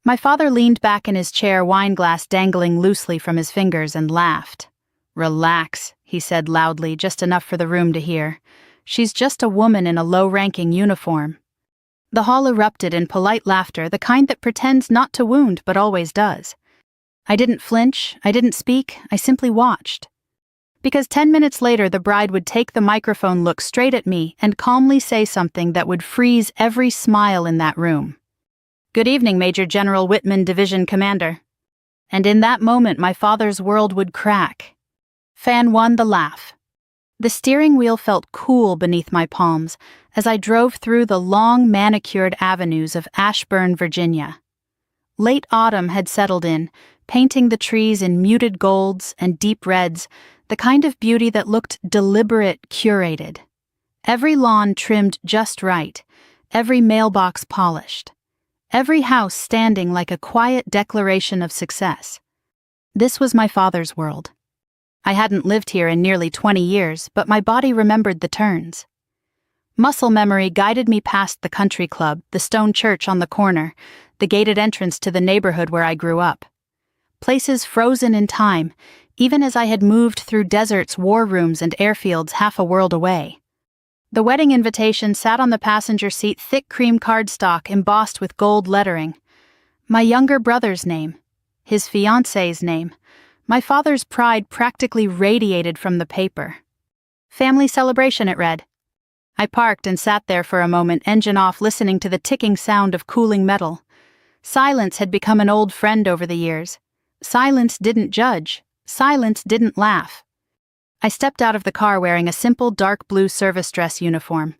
My father leaned back in his chair, wine glass dangling loosely from his fingers, and laughed. "Relax," he said loudly, just enough for the room to hear. "She's just a woman in a low-ranking uniform." The hall erupted in polite laughter, the kind that pretends not to wound but always does. I didn't flinch, I didn't speak, I simply watched. Because 10 minutes later the bride would take the microphone, look straight at me, and calmly say something that would freeze every smile in that room. "Good evening, Major General Whitman, Division Commander." And in that moment my father's world would crack. Fan 1, the laugh. The steering wheel felt cool beneath my palms as I drove through the long manicured avenues of Ashburn, Virginia. Late autumn had settled in, painting the trees in muted golds and deep reds, the kind of beauty that looked deliberate, curated. Every lawn trimmed just right, every mailbox polished, every house standing like a quiet declaration of success. This was my father's world. I hadn't lived here in nearly 20 years, but my body remembered the turns. Muscle memory guided me past the country club, the stone church on the corner, the gated entrance to the neighborhood where I grew up. Places frozen in time, even as I had moved through deserts, war rooms, and airfields half a world away. The wedding invitation sat on the passenger seat, thick cream cardstock embossed with gold lettering. My younger brother's name, his fiancée's name. My father's pride practically radiated from the paper. "Family celebration," it read. I parked and sat there for a moment, engine off, listening to the ticking sound of cooling metal. Silence had become an old friend over the years. Silence didn't judge. Silence didn't laugh. I stepped out of the car wearing a simple dark blue service dress uniform.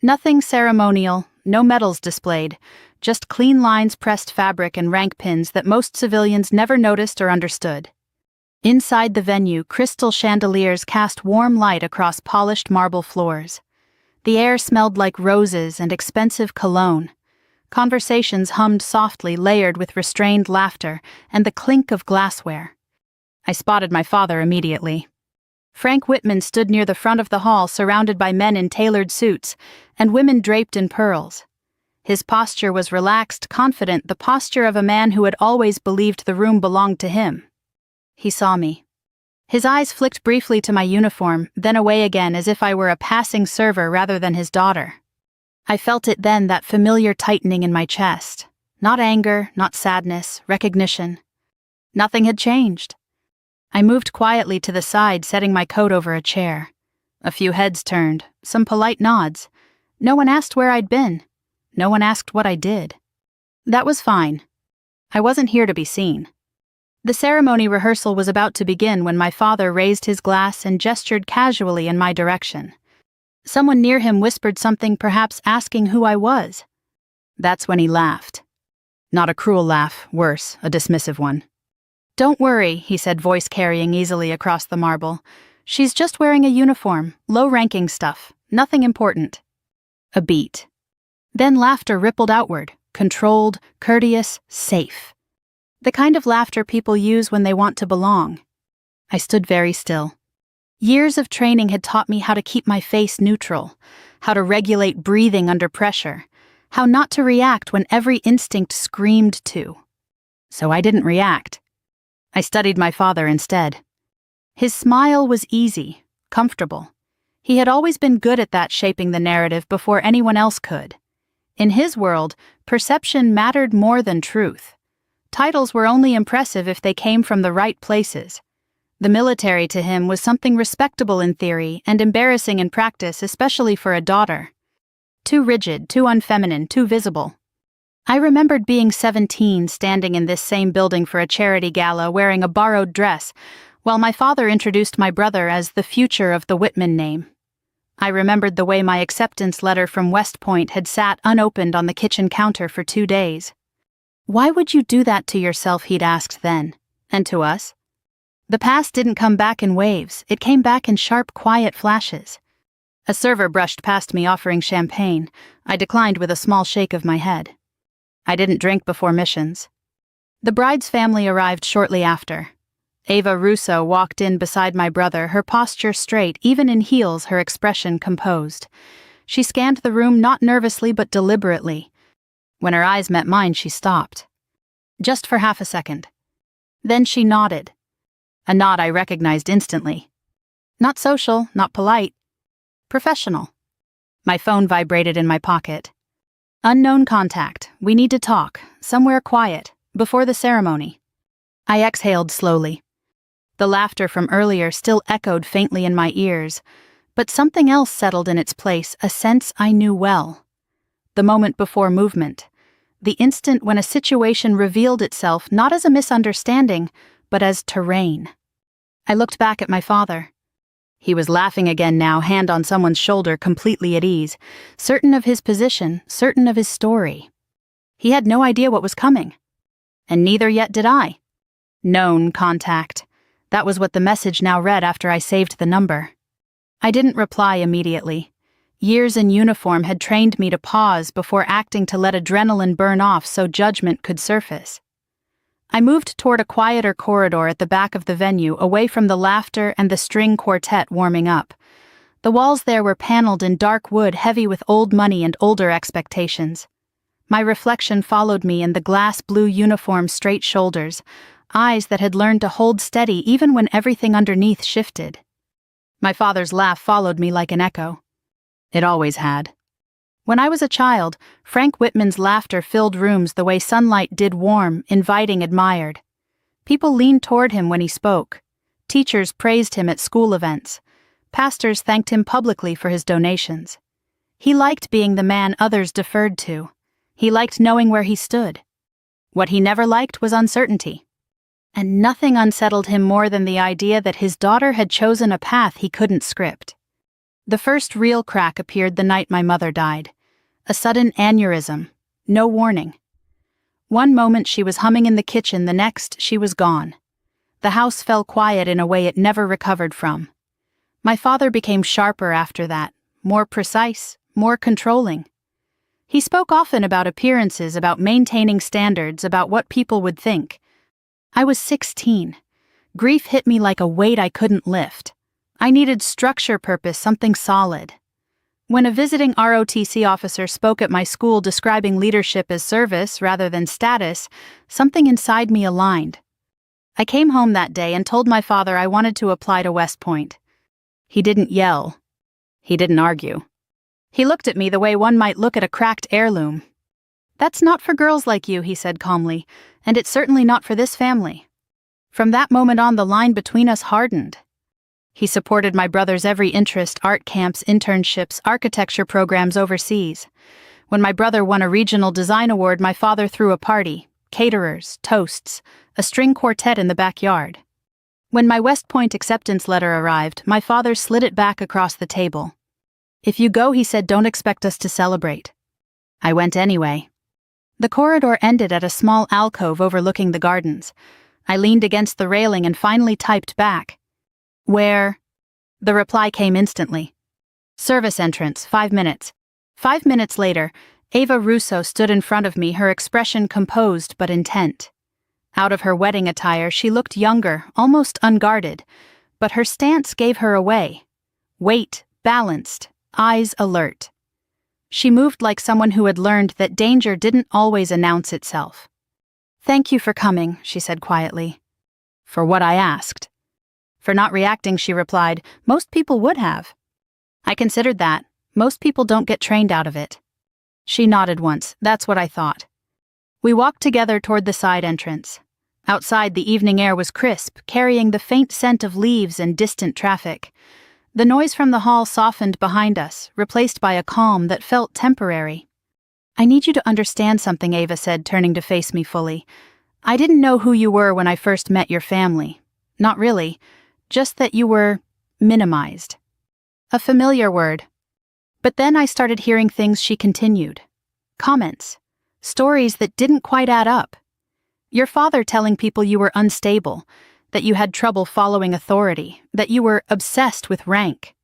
Nothing ceremonial, no medals displayed, just clean lines, pressed fabric, and rank pins that most civilians never noticed or understood. Inside the venue, crystal chandeliers cast warm light across polished marble floors. The air smelled like roses and expensive cologne. Conversations hummed softly, layered with restrained laughter and the clink of glassware. I spotted my father immediately. Frank Whitman stood near the front of the hall, surrounded by men in tailored suits and women draped in pearls. His posture was relaxed, confident, the posture of a man who had always believed the room belonged to him. He saw me. His eyes flicked briefly to my uniform, then away again, as if I were a passing server rather than his daughter. I felt it then, that familiar tightening in my chest. Not anger, not sadness, recognition. Nothing had changed. I moved quietly to the side, setting my coat over a chair. A few heads turned, some polite nods. No one asked where I'd been. No one asked what I did. That was fine. I wasn't here to be seen. The ceremony rehearsal was about to begin when my father raised his glass and gestured casually in my direction. Someone near him whispered something, perhaps asking who I was. That's when he laughed. Not a cruel laugh, worse, a dismissive one. "Don't worry," he said, voice carrying easily across the marble. "She's just wearing a uniform, low-ranking stuff, nothing important." A beat. Then laughter rippled outward, controlled, courteous, safe. The kind of laughter people use when they want to belong. I stood very still. Years of training had taught me how to keep my face neutral, how to regulate breathing under pressure, how not to react when every instinct screamed to. So I didn't react. I studied my father instead. His smile was easy, comfortable. He had always been good at that, shaping the narrative before anyone else could. In his world, perception mattered more than truth. Titles were only impressive if they came from the right places. The military to him was something respectable in theory and embarrassing in practice, especially for a daughter. Too rigid, too unfeminine, too visible. I remembered being 17, standing in this same building for a charity gala, wearing a borrowed dress, while my father introduced my brother as the future of the Whitman name. I remembered the way my acceptance letter from West Point had sat unopened on the kitchen counter for 2 days. Why would you do that to yourself, he'd asked then, and to us? The past didn't come back in waves, it came back in sharp, quiet flashes. A server brushed past me offering champagne. I declined with a small shake of my head. I didn't drink before missions. The bride's family arrived shortly after. Ava Russo walked in beside my brother, her posture straight, even in heels, her expression composed. She scanned the room not nervously but deliberately. When her eyes met mine, she stopped. Just for half a second. Then she nodded. A nod I recognized instantly. Not social, not polite. Professional. My phone vibrated in my pocket. Unknown contact. We need to talk. Somewhere quiet. Before the ceremony. I exhaled slowly. The laughter from earlier still echoed faintly in my ears, but something else settled in its place, a sense I knew well. The moment before movement. The instant when a situation revealed itself not as a misunderstanding, but as terrain. I looked back at my father. He was laughing again now, hand on someone's shoulder, completely at ease, certain of his position, certain of his story. He had no idea what was coming. And neither yet did I. Known contact. That was what the message now read after I saved the number. I didn't reply immediately. Years in uniform had trained me to pause before acting to let adrenaline burn off so judgment could surface. I moved toward a quieter corridor at the back of the venue, away from the laughter and the string quartet warming up. The walls there were paneled in dark wood, heavy with old money and older expectations. My reflection followed me in the glass blue uniform's straight shoulders, eyes that had learned to hold steady even when everything underneath shifted. My father's laugh followed me like an echo. It always had. When I was a child, Frank Whitman's laughter filled rooms the way sunlight did, warm, inviting, admired. People leaned toward him when he spoke. Teachers praised him at school events. Pastors thanked him publicly for his donations. He liked being the man others deferred to. He liked knowing where he stood. What he never liked was uncertainty. And nothing unsettled him more than the idea that his daughter had chosen a path he couldn't script. The first real crack appeared the night my mother died. A sudden aneurysm. No warning. One moment she was humming in the kitchen, the next she was gone. The house fell quiet in a way it never recovered from. My father became sharper after that, more precise, more controlling. He spoke often about appearances, about maintaining standards, about what people would think. I was 16. Grief hit me like a weight I couldn't lift. I needed structure, purpose, something solid. When a visiting ROTC officer spoke at my school describing leadership as service rather than status, something inside me aligned. I came home that day and told my father I wanted to apply to West Point. He didn't yell. He didn't argue. He looked at me the way one might look at a cracked heirloom. "That's not for girls like you," he said calmly, "and it's certainly not for this family." From that moment on, the line between us hardened. He supported my brother's every interest, art camps, internships, architecture programs overseas. When my brother won a regional design award, my father threw a party, caterers, toasts, a string quartet in the backyard. When my West Point acceptance letter arrived, my father slid it back across the table. "If you go," he said, "don't expect us to celebrate." I went anyway. The corridor ended at a small alcove overlooking the gardens. I leaned against the railing and finally typed back. "Where?" The reply came instantly. "Service entrance, 5 minutes." 5 minutes later, Ava Russo stood in front of me, her expression composed but intent. Out of her wedding attire, she looked younger, almost unguarded, but her stance gave her away. Weight, balanced, eyes alert. She moved like someone who had learned that danger didn't always announce itself. "Thank you for coming," she said quietly. "For what I asked." For not reacting, she replied, "Most people would have." I considered that. Most people don't get trained out of it. She nodded once. That's what I thought. We walked together toward the side entrance. Outside, the evening air was crisp, carrying the faint scent of leaves and distant traffic. The noise from the hall softened behind us, replaced by a calm that felt temporary. "I need you to understand something," Ava said, turning to face me fully. "I didn't know who you were when I first met your family. Not really. Just that you were minimized." A familiar word. But then I started hearing things. She continued. Comments. Stories that didn't quite add up. Your father telling people you were unstable, that you had trouble following authority, that you were obsessed with rank.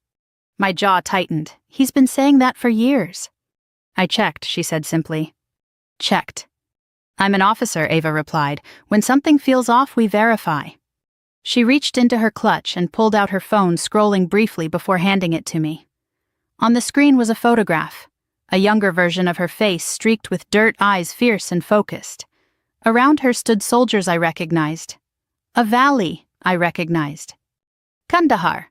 My jaw tightened. He's been saying that for years. "I checked," she said simply. "Checked." "I'm an officer," Ava replied. "When something feels off, we verify." She reached into her clutch and pulled out her phone, scrolling briefly before handing it to me. On the screen was a photograph, a younger version of her face streaked with dirt, eyes fierce and focused. Around her stood soldiers I recognized. A valley I recognized. Kandahar.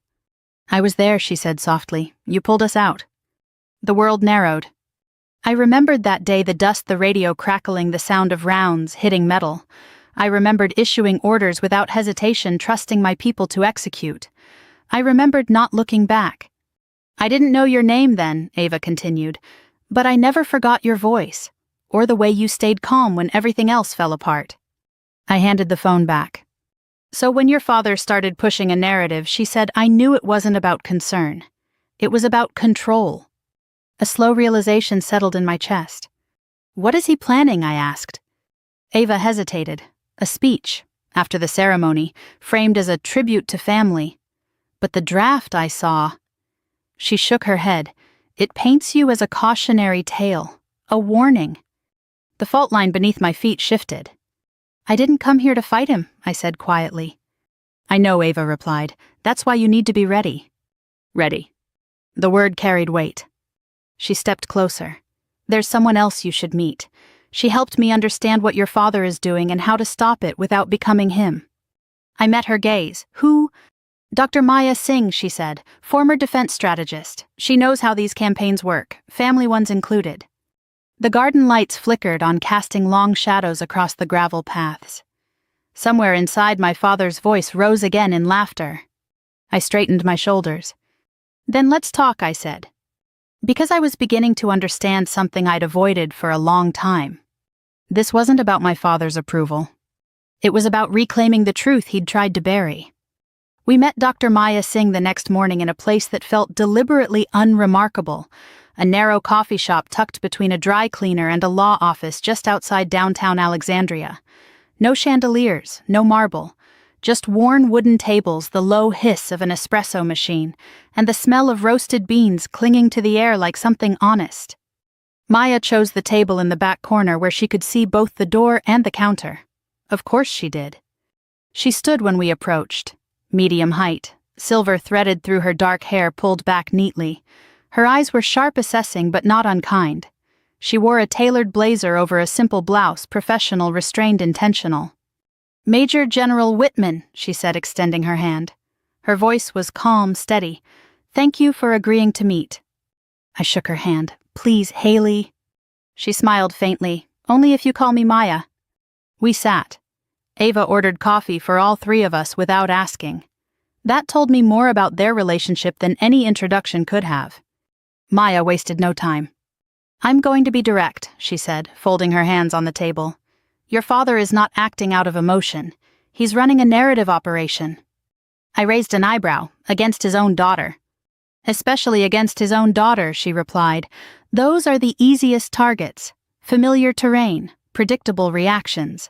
I was there, she said softly. You pulled us out. The world narrowed. I remembered that day, the dust, the radio crackling, the sound of rounds hitting metal. I remembered issuing orders without hesitation, trusting my people to execute. I remembered not looking back. I didn't know your name then, Ava continued, but I never forgot your voice, or the way you stayed calm when everything else fell apart. I handed the phone back. So when your father started pushing a narrative, she said, I knew it wasn't about concern. It was about control. A slow realization settled in my chest. What is he planning? I asked. Ava hesitated. A speech, after the ceremony, framed as a tribute to family. But the draft I saw... She shook her head. It paints you as a cautionary tale, a warning. The fault line beneath my feet shifted. I didn't come here to fight him, I said quietly. I know, Ava replied. That's why you need to be ready. Ready. The word carried weight. She stepped closer. There's someone else you should meet. She helped me understand what your father is doing and how to stop it without becoming him. I met her gaze. Who? Dr. Maya Singh, she said, former defense strategist. She knows how these campaigns work, family ones included. The garden lights flickered on, casting long shadows across the gravel paths. Somewhere inside, my father's voice rose again in laughter. I straightened my shoulders. Then let's talk, I said. Because I was beginning to understand something I'd avoided for a long time. This wasn't about my father's approval. It was about reclaiming the truth he'd tried to bury. We met Dr. Maya Singh the next morning in a place that felt deliberately unremarkable, a narrow coffee shop tucked between a dry cleaner and a law office just outside downtown Alexandria. No chandeliers, no marble, just worn wooden tables, the low hiss of an espresso machine, and the smell of roasted beans clinging to the air like something honest. Maya chose the table in the back corner where she could see both the door and the counter. Of course she did. She stood when we approached, medium height, silver threaded through her dark hair pulled back neatly. Her eyes were sharp, assessing but not unkind. She wore a tailored blazer over a simple blouse, professional, restrained, intentional. Major General Whitman, she said, extending her hand. Her voice was calm, steady. Thank you for agreeing to meet. I shook her hand. Please, Haley. She smiled faintly. Only if you call me Maya. We sat. Ava ordered coffee for all three of us without asking. That told me more about their relationship than any introduction could have. Maya wasted no time. I'm going to be direct, she said, folding her hands on the table. Your father is not acting out of emotion. He's running a narrative operation. I raised an eyebrow, against his own daughter. Especially against his own daughter, she replied. Those are the easiest targets. Familiar terrain, predictable reactions.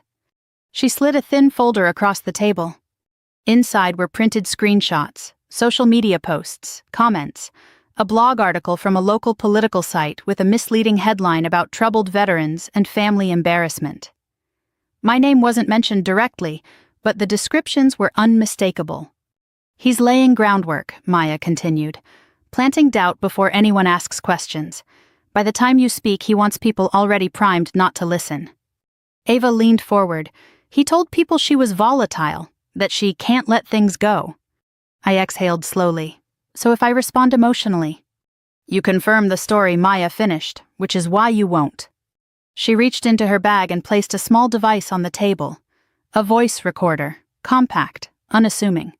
She slid a thin folder across the table. Inside were printed screenshots, social media posts, comments, a blog article from a local political site with a misleading headline about troubled veterans and family embarrassment. My name wasn't mentioned directly, but the descriptions were unmistakable. He's laying groundwork, Maya continued, planting doubt before anyone asks questions. By the time you speak, he wants people already primed not to listen. Ava leaned forward. He told people she was volatile, that she can't let things go. I exhaled slowly. So if I respond emotionally? You confirm the story Maya finished, which is why you won't. She reached into her bag and placed a small device on the table. A voice recorder, compact, unassuming.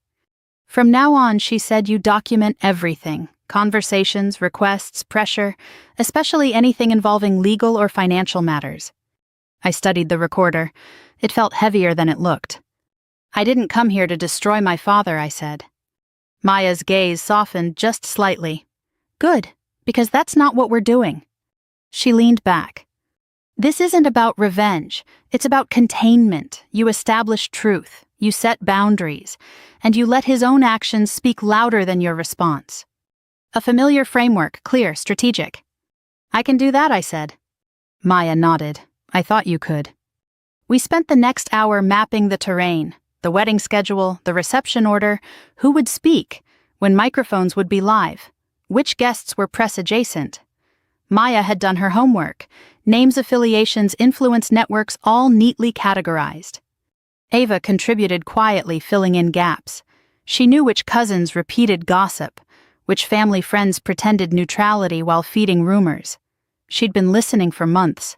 From now on, she said, you document everything. Conversations, requests, pressure, especially anything involving legal or financial matters. I studied the recorder. It felt heavier than it looked. I didn't come here to destroy my father, I said. Maya's gaze softened just slightly. Good, because that's not what we're doing. She leaned back. This isn't about revenge. It's about containment. You establish truth. You set boundaries. And you let his own actions speak louder than your response. A familiar framework, clear, strategic. I can do that, I said. Maya nodded. I thought you could. We spent the next hour mapping the terrain, the wedding schedule, the reception order, who would speak, when microphones would be live, which guests were press adjacent. Maya had done her homework, Names, affiliations, influence networks, all neatly categorized. Ava contributed quietly, filling in gaps. She knew which cousins repeated gossip, which family friends pretended neutrality while feeding rumors. She'd been listening for months.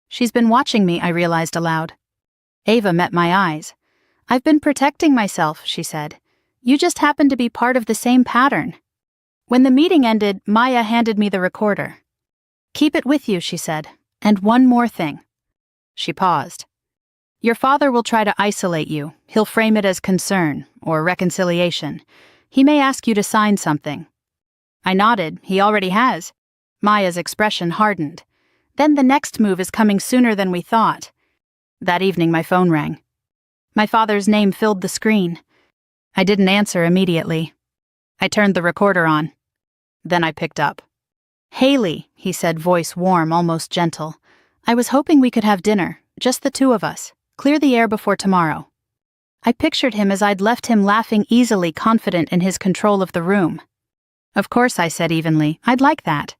She's been watching me, I realized aloud. Ava met my eyes. I've been protecting myself, she said. You just happen to be part of the same pattern. When the meeting ended, Maya handed me the recorder. Keep it with you, she said. And one more thing. She paused. Your father will try to isolate you. He'll frame it as concern or reconciliation. He may ask you to sign something. I nodded. He already has. Maya's expression hardened. Then the next move is coming sooner than we thought. That evening my phone rang. My father's name filled the screen. I didn't answer immediately. I turned the recorder on. Then I picked up. Haley, he said, voice warm, almost gentle. I was hoping we could have dinner, just the two of us. Clear the air before tomorrow. I pictured him as I'd left him, laughing easily, confident in his control of the room. Of course, I said evenly, I'd like that.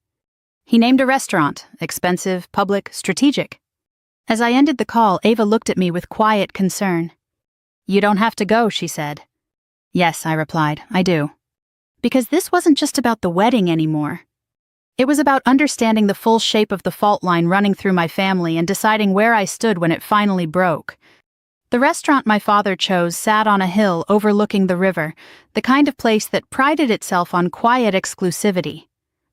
He named a restaurant, expensive, public, strategic. As I ended the call, Ava looked at me with quiet concern. You don't have to go, she said. Yes, I replied, I do. Because this wasn't just about the wedding anymore. It was about understanding the full shape of the fault line running through my family and deciding where I stood when it finally broke. The restaurant my father chose sat on a hill overlooking the river, the kind of place that prided itself on quiet exclusivity.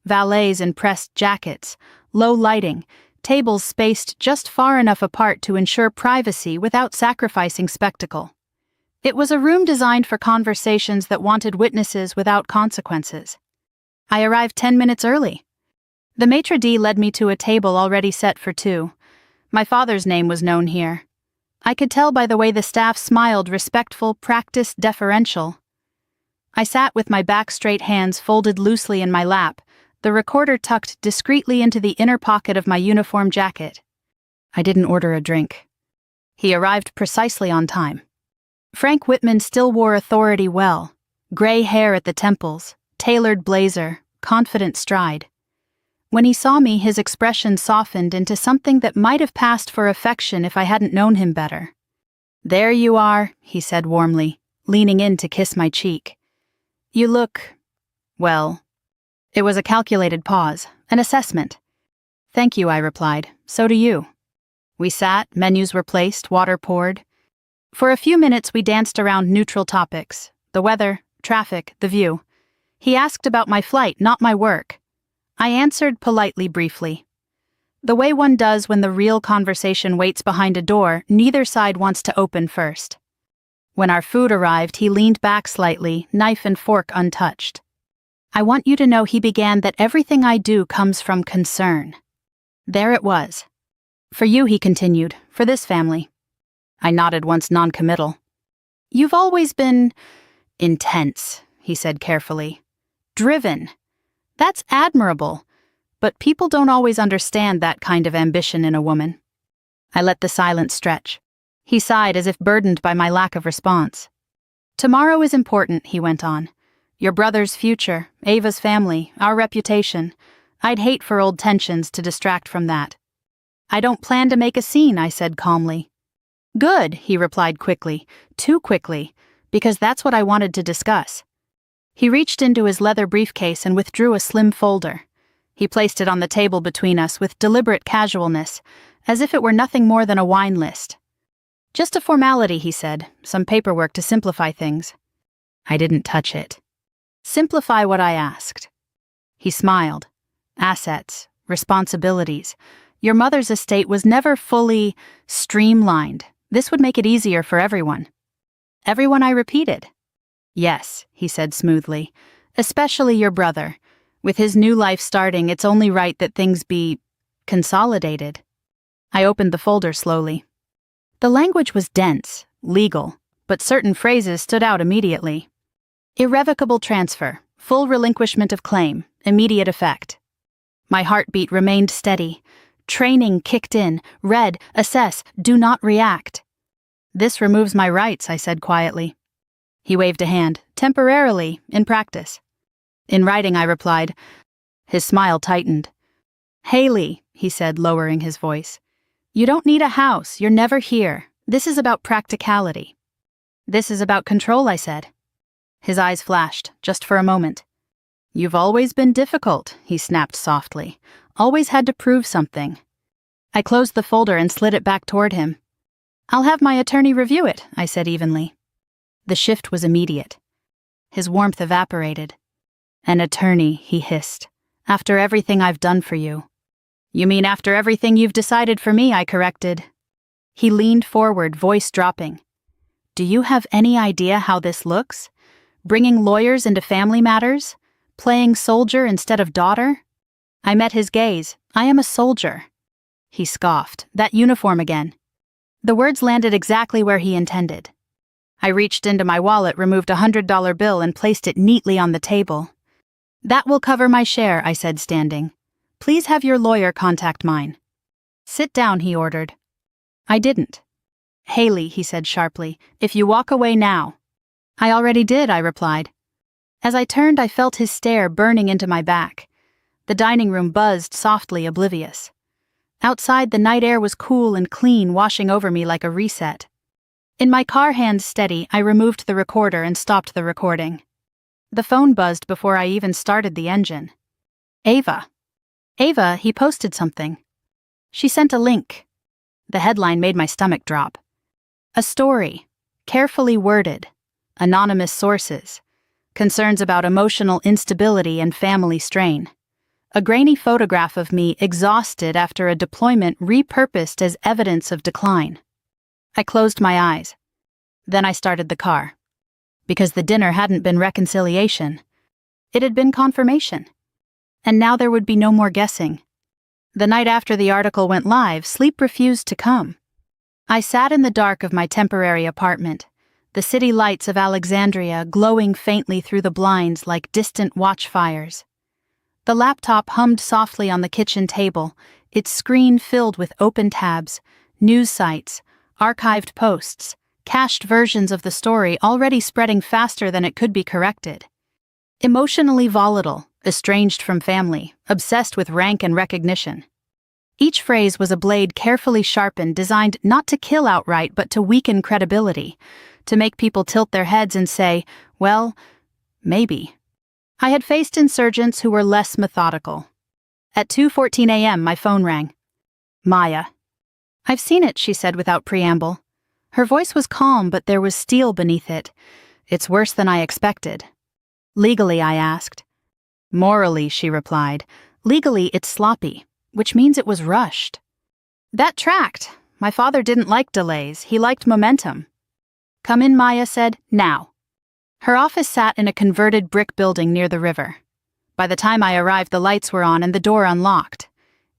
Valets in pressed jackets, low lighting, tables spaced just far enough apart to ensure privacy without sacrificing spectacle. It was a room designed for conversations that wanted witnesses without consequences. I arrived 10 minutes early. The maitre d' led me to a table already set for two. My father's name was known here. I could tell by the way the staff smiled, respectful, practiced, deferential. I sat with my back straight, hands folded loosely in my lap, the recorder tucked discreetly into the inner pocket of my uniform jacket. I didn't order a drink. He arrived precisely on time. Frank Whitman still wore authority well. Gray hair at the temples, tailored blazer, confident stride. When he saw me, his expression softened into something that might have passed for affection if I hadn't known him better. There you are, he said warmly, leaning in to kiss my cheek. You look, well. It was a calculated pause, an assessment. Thank you, I replied. So do you. We sat, menus were placed, water poured. For a few minutes we danced around neutral topics, the weather, traffic, the view. He asked about my flight, not my work. I answered politely, briefly. The way one does when the real conversation waits behind a door neither side wants to open first. When our food arrived, he leaned back slightly, knife and fork untouched. I want you to know, he began, that everything I do comes from concern. There it was. For you, he continued, for this family. I nodded once, non-committal. You've always been intense, he said carefully. Driven. That's admirable, but people don't always understand that kind of ambition in a woman. I let the silence stretch. He sighed as if burdened by my lack of response. Tomorrow is important, he went on. Your brother's future, Ava's family, our reputation. I'd hate for old tensions to distract from that. I don't plan to make a scene, I said calmly. Good, he replied quickly, too quickly, because that's what I wanted to discuss. He reached into his leather briefcase and withdrew a slim folder. He placed it on the table between us with deliberate casualness, as if it were nothing more than a wine list. Just a formality, he said, some paperwork to simplify things. I didn't touch it. Simplify what I asked. He smiled. Assets, responsibilities. Your mother's estate was never fully streamlined. This would make it easier for everyone. Everyone, I repeated. Yes, he said smoothly, especially your brother. With his new life starting, it's only right that things be consolidated. I opened the folder slowly. The language was dense, legal, but certain phrases stood out immediately. Irrevocable transfer, full relinquishment of claim, immediate effect. My heartbeat remained steady. Training kicked in, read, assess, do not react. This removes my rights, I said quietly. He waved a hand, temporarily, in practice. In writing, I replied. His smile tightened. Haley, he said, lowering his voice. You don't need a house, you're never here. This is about practicality. This is about control, I said. His eyes flashed, just for a moment. You've always been difficult, he snapped softly. Always had to prove something. I closed the folder and slid it back toward him. I'll have my attorney review it, I said evenly. The shift was immediate. His warmth evaporated. An attorney, he hissed. After everything I've done for you. You mean after everything you've decided for me, I corrected. He leaned forward, voice dropping. Do you have any idea how this looks? Bringing lawyers into family matters? Playing soldier instead of daughter? I met his gaze. I am a soldier. He scoffed. That uniform again. The words landed exactly where he intended. I reached into my wallet, removed a $100 bill, and placed it neatly on the table. That will cover my share, I said, standing. Please have your lawyer contact mine. Sit down, he ordered. I didn't. Haley, he said sharply, if you walk away now. I already did, I replied. As I turned, I felt his stare burning into my back. The dining room buzzed softly, oblivious. Outside, the night air was cool and clean, washing over me like a reset. In my car, hands steady, I removed the recorder and stopped the recording. The phone buzzed before I even started the engine. Ava. Ava, he posted something. She sent a link. The headline made my stomach drop. A story, carefully worded, anonymous sources, concerns about emotional instability and family strain. A grainy photograph of me exhausted after a deployment repurposed as evidence of decline. I closed my eyes. Then I started the car. Because the dinner hadn't been reconciliation. It had been confirmation. And now there would be no more guessing. The night after the article went live, sleep refused to come. I sat in the dark of my temporary apartment, the city lights of Alexandria glowing faintly through the blinds like distant watchfires. The laptop hummed softly on the kitchen table, its screen filled with open tabs, news sites, archived posts, cached versions of the story already spreading faster than it could be corrected. Emotionally volatile, estranged from family, obsessed with rank and recognition. Each phrase was a blade carefully sharpened, designed not to kill outright but to weaken credibility, to make people tilt their heads and say, well, maybe. I had faced insurgents who were less methodical. At 2:14 a.m., my phone rang. Maya. I've seen it, she said without preamble. Her voice was calm, but there was steel beneath it. It's worse than I expected. Legally, I asked. Morally, she replied. Legally, it's sloppy, which means it was rushed. That tracked. My father didn't like delays. He liked momentum. Come in, Maya said. Now. Her office sat in a converted brick building near the river. By the time I arrived, the lights were on and the door unlocked.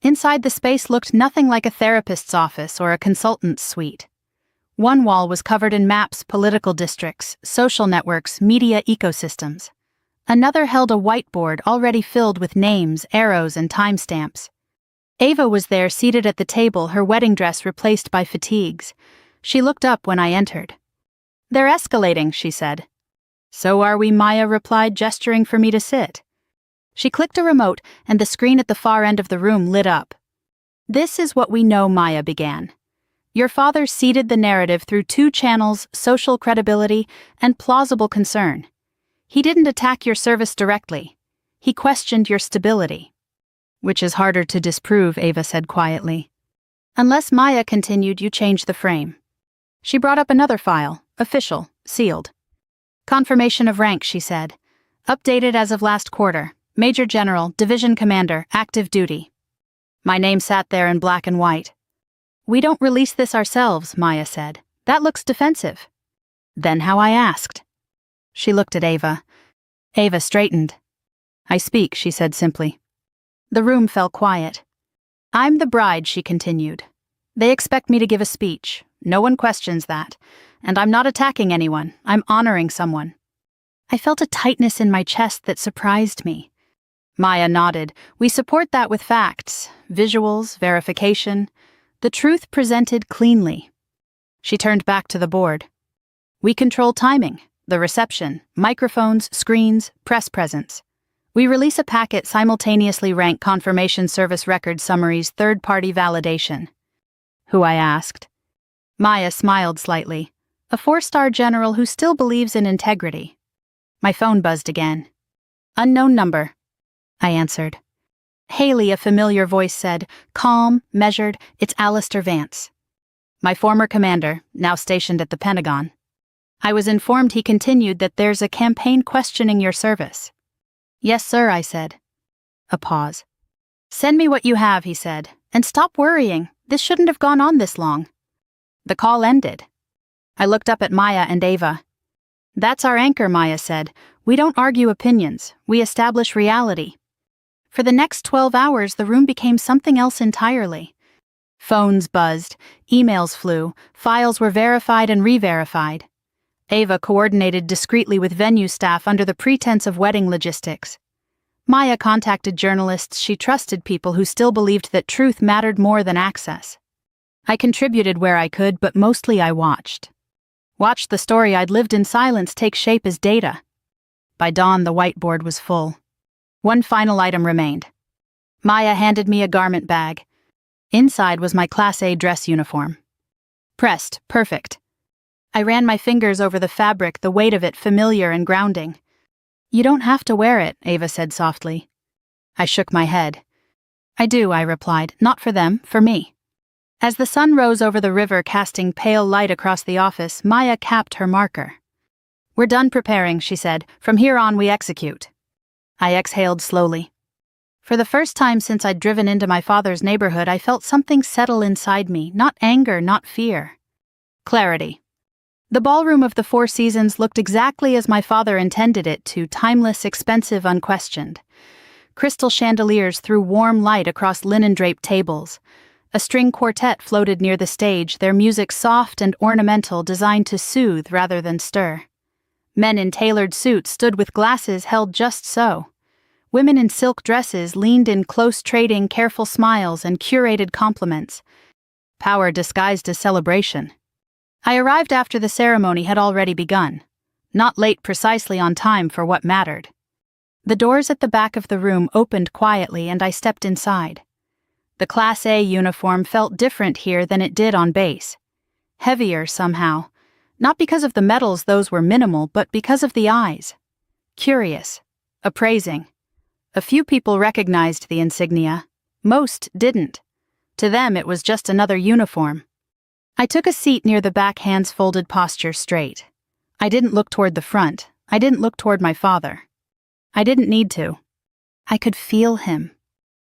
Inside, the space looked nothing like a therapist's office or a consultant's suite. One wall was covered in maps, political districts, social networks, media ecosystems. Another held a whiteboard already filled with names, arrows, and timestamps. Ava was there, seated at the table, her wedding dress replaced by fatigues. She looked up when I entered. They're escalating, she said. So are we, Maya replied, gesturing for me to sit. She clicked a remote, and the screen at the far end of the room lit up. This is what we know, Maya began. Your father seeded the narrative through 2 channels, social credibility and plausible concern. He didn't attack your service directly. He questioned your stability. Which is harder to disprove, Ava said quietly. Unless, Maya continued, you change the frame. She brought up another file, official, sealed. Confirmation of rank, she said. Updated as of last quarter. Major General, Division Commander, active duty. My name sat there in black and white. We don't release this ourselves, Maya said. That looks defensive. Then how I asked. She looked at Ava. Ava straightened. I speak, she said simply. The room fell quiet. I'm the bride, she continued. They expect me to give a speech. No one questions that. And I'm not attacking anyone. I'm honoring someone. I felt a tightness in my chest that surprised me. Maya nodded. We support that with facts, visuals, verification. The truth presented cleanly. She turned back to the board. We control timing, the reception, microphones, screens, press presence. We release a packet simultaneously rank confirmation service record summaries third-party validation. Who I asked. Maya smiled slightly. A 4-star general who still believes in integrity. My phone buzzed again. Unknown number. I answered. Haley, a familiar voice said, calm, measured, it's Alistair Vance. My former commander, now stationed at the Pentagon. I was informed, he continued, that there's a campaign questioning your service. Yes, sir, I said. A pause. Send me what you have, he said, and stop worrying. This shouldn't have gone on this long. The call ended. I looked up at Maya and Ava. That's our anchor, Maya said. We don't argue opinions, we establish reality. For the next 12 hours, the room became something else entirely. Phones buzzed, emails flew, files were verified and re-verified. Ava coordinated discreetly with venue staff under the pretense of wedding logistics. Maya contacted journalists she trusted, people who still believed that truth mattered more than access. I contributed where I could, but mostly I watched. Watched the story I'd lived in silence take shape as data. By dawn, the whiteboard was full. One final item remained. Maya handed me a garment bag. Inside was my Class A dress uniform. Pressed, perfect. I ran my fingers over the fabric, the weight of it familiar and grounding. You don't have to wear it, Ava said softly. I shook my head. I do, I replied, not for them, for me. As the sun rose over the river casting pale light across the office, Maya capped her marker. We're done preparing, she said. From here on we execute. I exhaled slowly. For the first time since I'd driven into my father's neighborhood, I felt something settle inside me, not anger, not fear. Clarity. The ballroom of the Four Seasons looked exactly as my father intended it to, timeless, expensive, unquestioned. Crystal chandeliers threw warm light across linen-draped tables. A string quartet floated near the stage, their music soft and ornamental, designed to soothe rather than stir. Men in tailored suits stood with glasses held just so. Women in silk dresses leaned in close, trading careful smiles and curated compliments. Power disguised as celebration. I arrived after the ceremony had already begun, not late, precisely on time for what mattered. The doors at the back of the room opened quietly and I stepped inside. The Class A uniform felt different here than it did on base. Heavier somehow, not because of the medals, those were minimal, but because of the eyes. Curious, appraising. A few people recognized the insignia, most didn't. To them it was just another uniform. I took a seat near the back, hands folded, posture straight. I didn't look toward the front. I didn't look toward my father. I didn't need to. I could feel him.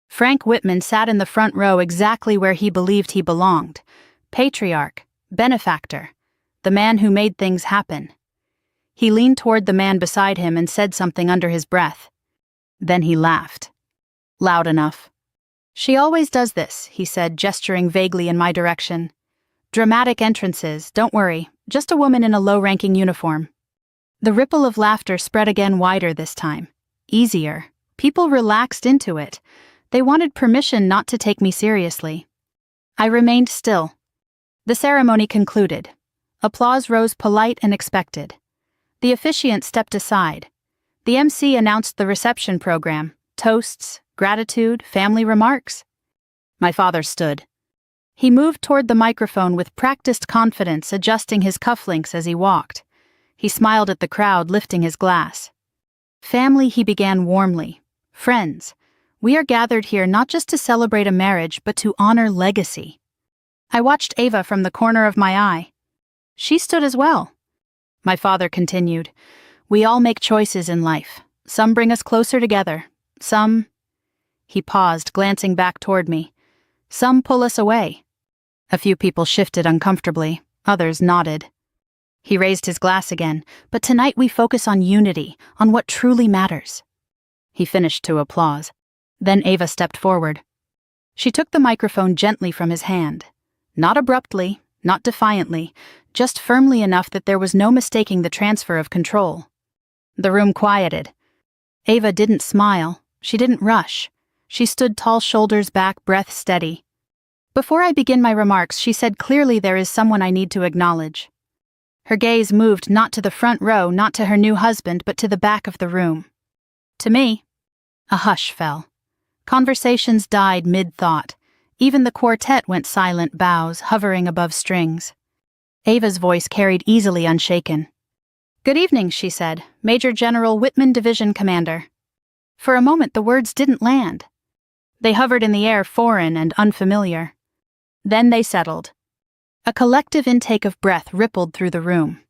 Frank Whitman sat in the front row exactly where he believed he belonged. Patriarch, benefactor, the man who made things happen. He leaned toward the man beside him and said something under his breath. Then he laughed. Loud enough. She always does this, he said, gesturing vaguely in my direction. Dramatic entrances, don't worry, just a woman in a low-ranking uniform. The ripple of laughter spread again, wider this time. Easier. People relaxed into it. They wanted permission not to take me seriously. I remained still. The ceremony concluded. Applause rose, polite and expected. The officiant stepped aside. The MC announced the reception program, toasts, gratitude, family remarks. My father stood. He moved toward the microphone with practiced confidence, adjusting his cufflinks as he walked. He smiled at the crowd, lifting his glass. Family, he began warmly. Friends, we are gathered here not just to celebrate a marriage, but to honor legacy. I watched Ava from the corner of my eye. She stood as well. My father continued, we all make choices in life. Some bring us closer together. Some... He paused, glancing back toward me. Some pull us away. A few people shifted uncomfortably, others nodded. He raised his glass again, but tonight we focus on unity, on what truly matters. He finished to applause. Then Ava stepped forward. She took the microphone gently from his hand. Not abruptly, not defiantly, just firmly enough that there was no mistaking the transfer of control. The room quieted. Ava didn't smile. She didn't rush. She stood tall, shoulders back, breath steady. Before I begin my remarks, she said clearly, there is someone I need to acknowledge. Her gaze moved not to the front row, not to her new husband, but to the back of the room. To me. A hush fell. Conversations died mid-thought. Even the quartet went silent, bows hovering above strings. Ava's voice carried easily unshaken. "Good evening," she said. "Major General Whitman, Division Commander." For a moment the words didn't land. They hovered in the air, foreign and unfamiliar. Then they settled. A collective intake of breath rippled through the room.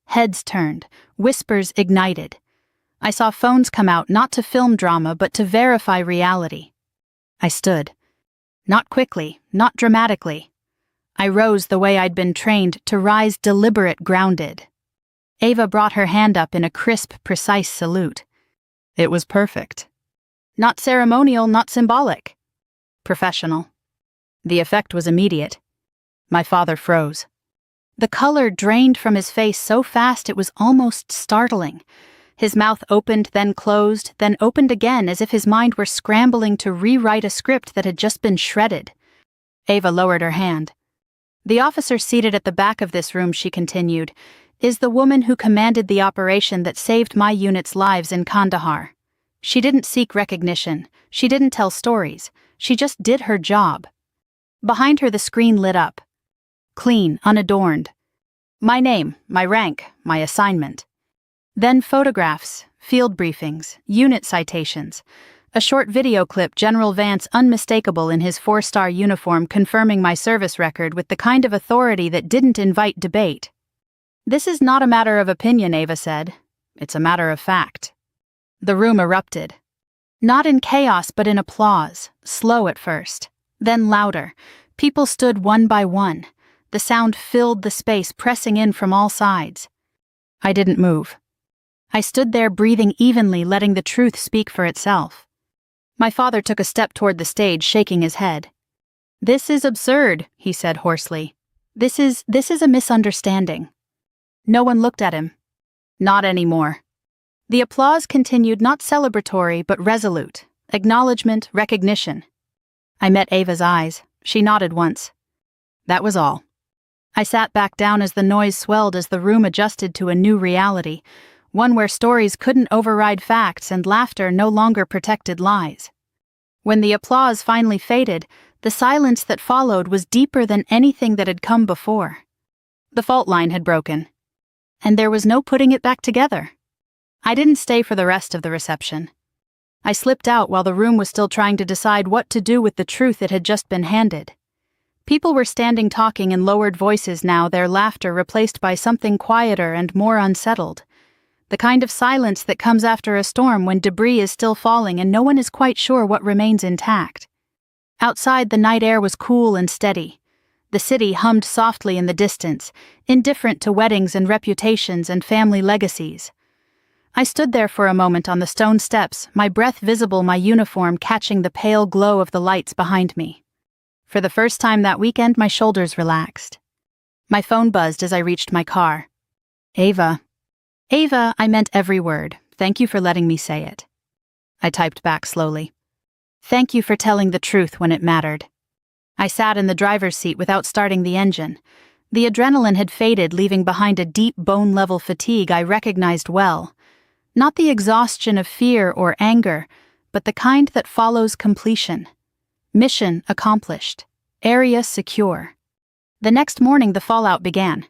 Heads turned, whispers ignited. I saw phones come out not to film drama but to verify reality. I stood. Not quickly, not dramatically. I rose the way I'd been trained to rise, deliberate, grounded. Ava brought her hand up in a crisp, precise salute. It was perfect. Not ceremonial, not symbolic. Professional. The effect was immediate. My father froze. The color drained from his face so fast it was almost startling. His mouth opened, then closed, then opened again as if his mind were scrambling to rewrite a script that had just been shredded. Ava lowered her hand. "The officer seated at the back of this room," she continued, "is the woman who commanded the operation that saved my unit's lives in Kandahar. She didn't seek recognition. She didn't tell stories. She just did her job." Behind her the screen lit up. Clean, unadorned. My name, my rank, my assignment. Then photographs, field briefings, unit citations. A short video clip, General Vance unmistakable in his 4-star uniform confirming my service record with the kind of authority that didn't invite debate. "This is not a matter of opinion," Ava said. "It's a matter of fact." The room erupted. Not in chaos but in applause, slow at first, then louder. People stood one by one. The sound filled the space, pressing in from all sides. I didn't move. I stood there breathing evenly, letting the truth speak for itself. My father took a step toward the stage, shaking his head. "This is absurd," he said hoarsely. This is a misunderstanding." No one looked at him. Not anymore. The applause continued, not celebratory but resolute. Acknowledgement, recognition. I met Ava's eyes. She nodded once. That was all. I sat back down as the noise swelled, as the room adjusted to a new reality, one where stories couldn't override facts and laughter no longer protected lies. When the applause finally faded, the silence that followed was deeper than anything that had come before. The fault line had broken, and there was no putting it back together. I didn't stay for the rest of the reception. I slipped out while the room was still trying to decide what to do with the truth it had just been handed. People were standing talking in lowered voices now, their laughter replaced by something quieter and more unsettled. The kind of silence that comes after a storm when debris is still falling and no one is quite sure what remains intact. Outside, the night air was cool and steady. The city hummed softly in the distance, indifferent to weddings and reputations and family legacies. I stood there for a moment on the stone steps, my breath visible, my uniform catching the pale glow of the lights behind me. For the first time that weekend, my shoulders relaxed. My phone buzzed as I reached my car. Ava. Ava, I meant every word. Thank you for letting me say it. I typed back slowly. Thank you for telling the truth when it mattered. I sat in the driver's seat without starting the engine. The adrenaline had faded, leaving behind a deep bone-level fatigue I recognized well. Not the exhaustion of fear or anger, but the kind that follows completion. Mission accomplished. Area secure. The next morning the fallout began.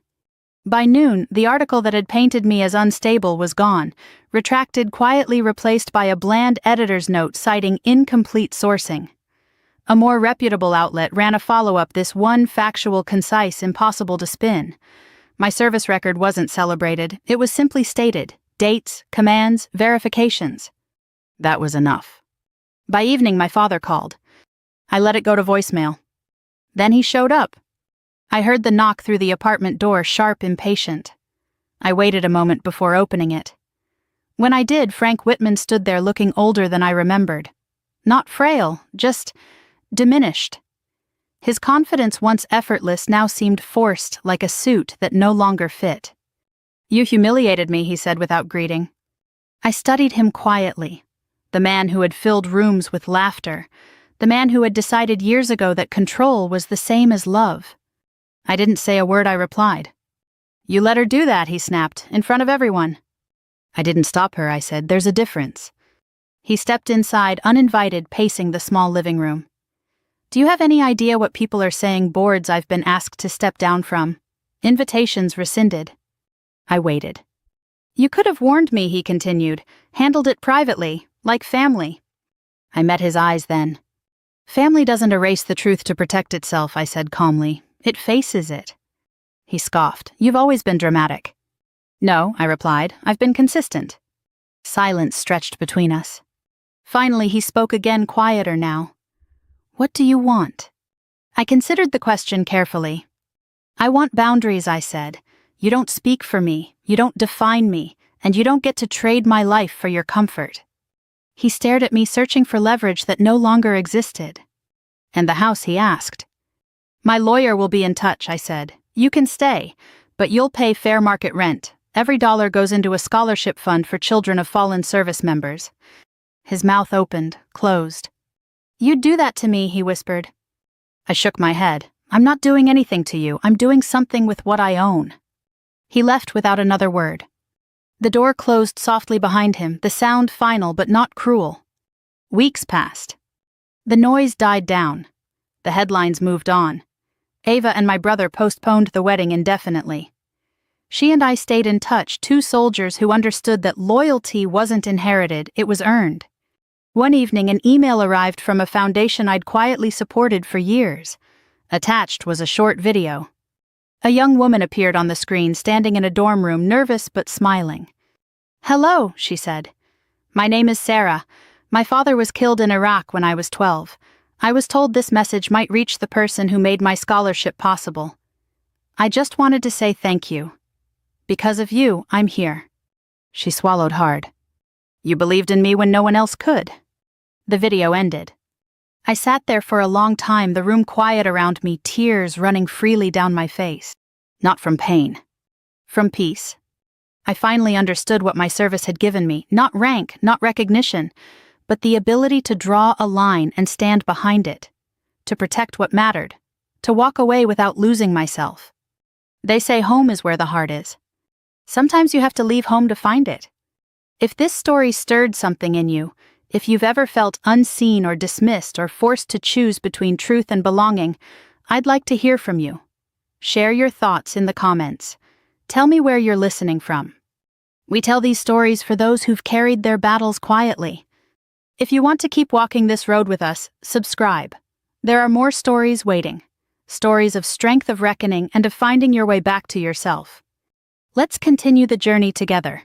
By noon, the article that had painted me as unstable was gone, retracted, quietly replaced by a bland editor's note citing incomplete sourcing. A more reputable outlet ran a follow-up, this one factual, concise, impossible to spin. My service record wasn't celebrated, it was simply stated. Dates, commands, verifications. That was enough. By evening, my father called. I let it go to voicemail. Then he showed up. I heard the knock through the apartment door, sharp, impatient. I waited a moment before opening it. When I did, Frank Whitman stood there looking older than I remembered. Not frail, just diminished. His confidence, once effortless, now seemed forced, like a suit that no longer fit. You humiliated me, he said without greeting. I studied him quietly. The man who had filled rooms with laughter. The man who had decided years ago that control was the same as love. I didn't say a word, I replied. You let her do that, he snapped, in front of everyone. I didn't stop her, I said. There's a difference. He stepped inside, uninvited, pacing the small living room. Do you have any idea what people are saying? Boards I've been asked to step down from. Invitations rescinded. I waited. You could have warned me, he continued. Handled it privately, like family. I met his eyes then. Family doesn't erase the truth to protect itself, I said calmly. It faces it. He scoffed. You've always been dramatic. No, I replied. I've been consistent. Silence stretched between us. Finally, he spoke again, quieter now. What do you want? I considered the question carefully. I want boundaries, I said. You don't speak for me, you don't define me, and you don't get to trade my life for your comfort. He stared at me, searching for leverage that no longer existed. And the house, he asked. My lawyer will be in touch, I said. You can stay, but you'll pay fair market rent. Every dollar goes into a scholarship fund for children of fallen service members. His mouth opened, closed. You'd do that to me, he whispered. I shook my head. I'm not doing anything to you. I'm doing something with what I own. He left without another word. The door closed softly behind him, the sound final but not cruel. Weeks passed. The noise died down. The headlines moved on. Ava and my brother postponed the wedding indefinitely. She and I stayed in touch, two soldiers who understood that loyalty wasn't inherited, it was earned. One evening, an email arrived from a foundation I'd quietly supported for years. Attached was a short video. A young woman appeared on the screen, standing in a dorm room, nervous but smiling. Hello, she said. My name is Sarah. My father was killed in Iraq when I was 12. I was told this message might reach the person who made my scholarship possible. I just wanted to say thank you. Because of you, I'm here. She swallowed hard. You believed in me when no one else could. The video ended. I sat there for a long time, the room quiet around me, tears running freely down my face. Not from pain. From peace. I finally understood what my service had given me, not rank, not recognition, but the ability to draw a line and stand behind it, to protect what mattered, to walk away without losing myself. They say home is where the heart is. Sometimes you have to leave home to find it. If this story stirred something in you, if you've ever felt unseen or dismissed or forced to choose between truth and belonging, I'd like to hear from you. Share your thoughts in the comments. Tell me where you're listening from. We tell these stories for those who've carried their battles quietly. If you want to keep walking this road with us, subscribe. There are more stories waiting. Stories of strength, of reckoning, and of finding your way back to yourself. Let's continue the journey together.